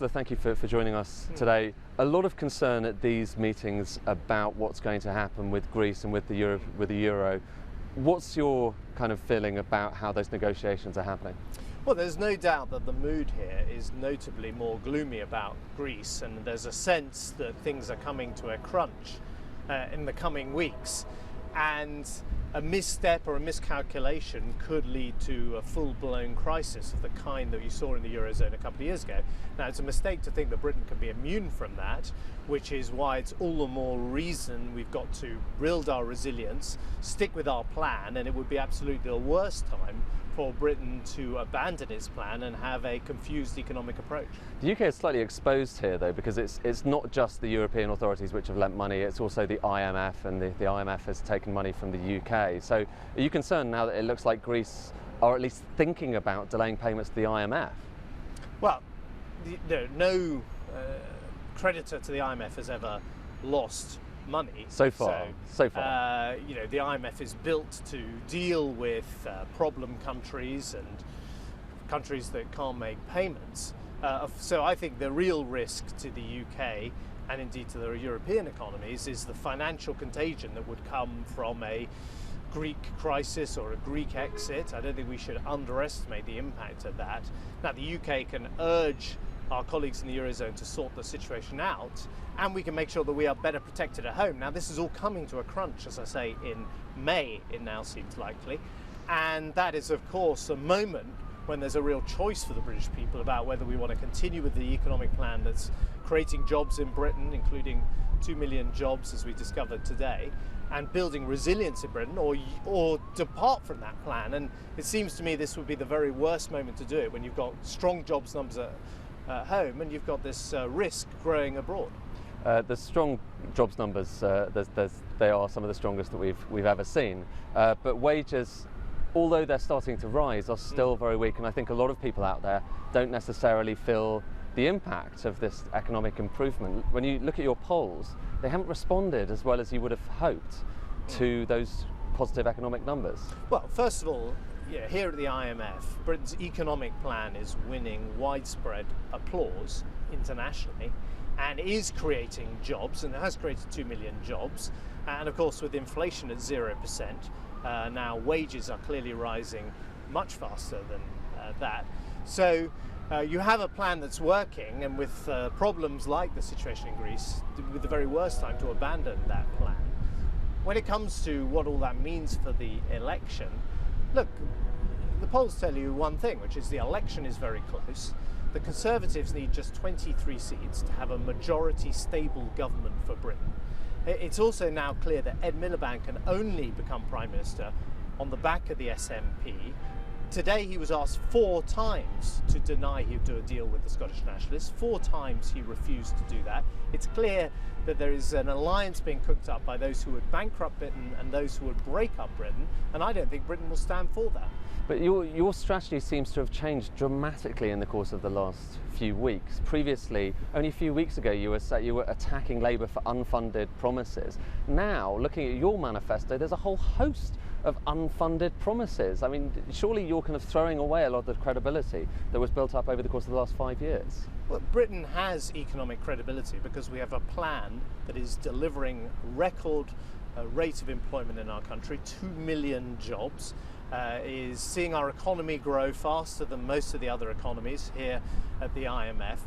So thank you for joining us today. A lot of concern at these meetings about what's going to happen with Greece and with the euro. What's your kind of feeling about how those negotiations are happening? Well, there's no doubt that the mood here is notably more gloomy about Greece, and there's a sense that things are coming to a crunch in the coming weeks, and a misstep or a miscalculation could lead to a full-blown crisis of the kind that you saw in the Eurozone a couple of years ago. Now, it's a mistake to think that Britain can be immune from that, which is why it's all the more reason we've got to build our resilience, stick with our plan, and it would be absolutely the worst time for Britain to abandon its plan and have a confused economic approach. The UK is slightly exposed here, though, because it's not just the European authorities which have lent money, it's also the IMF, and the IMF has taken money from the UK. So are you concerned now that it looks like Greece are at least thinking about delaying payments to the IMF? Well, no creditor to the IMF has ever lost money so far. The IMF is built to deal with problem countries and countries that can't make payments. So I think the real risk to the UK and indeed to the European economies is the financial contagion that would come from a Greek crisis or a Greek exit. I don't think we should underestimate the impact of that. Now, the UK can urge our colleagues in the Eurozone to sort the situation out, and we can make sure that we are better protected at home. Now, this is all coming to a crunch, as I say, in May, it now seems likely, and that is, of course, a moment when there's a real choice for the British people about whether we want to continue with the economic plan that's creating jobs in Britain, including 2 million jobs, as we discovered today, and building resilience in Britain, or depart from that plan. And it seems to me this would be the very worst moment to do it, when you've got strong jobs numbers at home and you've got this risk growing abroad. The strong jobs numbers, they are some of the strongest that we've ever seen. But wages, although they're starting to rise, are still very weak, and I think a lot of people out there don't necessarily feel the impact of this economic improvement. When you look at your polls, they haven't responded as well as you would have hoped to those positive economic numbers. Well, first of all, here at the IMF, Britain's economic plan is winning widespread applause internationally and is creating jobs, and it has created 2 million jobs. And of course, with inflation at 0%, now wages are clearly rising much faster than that. So you have a plan that's working, and with problems like the situation in Greece, with the very worst time to abandon that plan. When it comes to what all that means for the election, look, the polls tell you one thing, which is the election is very close. The Conservatives need just 23 seats to have a majority stable government for Britain. It's also now clear that Ed Miliband can only become Prime Minister on the back of the SNP. Today he was asked 4 times to deny he'd do a deal with the Scottish Nationalists. 4 times he refused to do that. It's clear that there is an alliance being cooked up by those who would bankrupt Britain and those who would break up Britain, and I don't think Britain will stand for that. But your strategy seems to have changed dramatically in the course of the last few weeks. Previously, only a few weeks ago, you were attacking Labour for unfunded promises. Now, looking at your manifesto, there's a whole host of unfunded promises. I mean, surely you're kind of throwing away a lot of the credibility that was built up over the course of the last 5 years. Well, Britain has economic credibility because we have a plan that is delivering record rate of employment in our country, 2 million jobs, is seeing our economy grow faster than most of the other economies here at the IMF,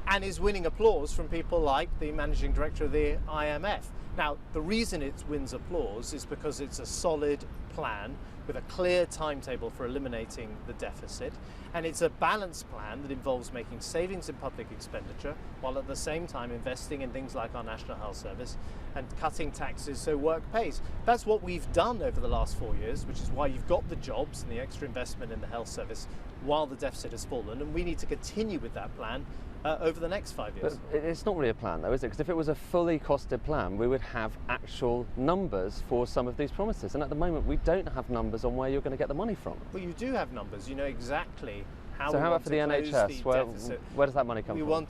and is winning applause from people like the managing director of the IMF. Now, the reason it wins applause is because it's a solid plan with a clear timetable for eliminating the deficit, and it's a balanced plan that involves making savings in public expenditure while at the same time investing in things like our National Health Service and cutting taxes so work pays. That's what we've done over the last 4 years, which is why you've got the jobs and the extra investment in the health service while the deficit has fallen, and we need to continue with that plan over the next 5 years. But it's not really a plan, though, is it? Because if it was a fully costed plan, we would have actual numbers for some of these promises. And at the moment, we don't have numbers on where you're going to get the money from. Well, you do have numbers. You know exactly how. So how about for the NHS? Where does that money come from?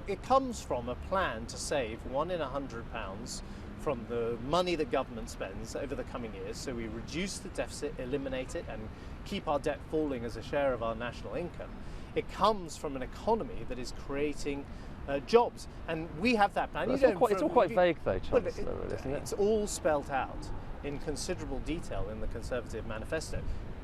It comes from a plan to save £1 in £100 from the money the government spends over the coming years. So we reduce the deficit, eliminate it, and keep our debt falling as a share of our national income. It comes from an economy that is creating jobs, and we have that plan. It's all quite vague, though, Chancellor, isn't it? It's all spelt out in considerable detail in the Conservative manifesto.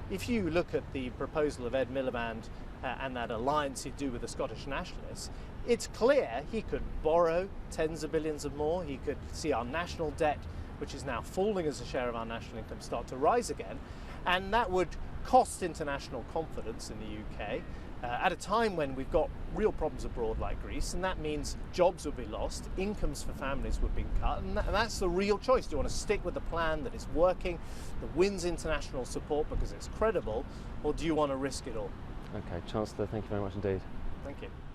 If you look at the proposal of Ed Miliband and that alliance he'd do with the Scottish nationalists, it's clear he could borrow tens of billions of more. He could see our national debt, which is now falling as a share of our national income, start to rise again, and that would cost international confidence in the UK at a time when we've got real problems abroad like Greece, and that means jobs would be lost, incomes for families would be cut, and that's the real choice. Do you want to stick with the plan that is working, that wins international support because it's credible, or do you want to risk it all? Okay, Chancellor, thank you very much indeed. Thank you.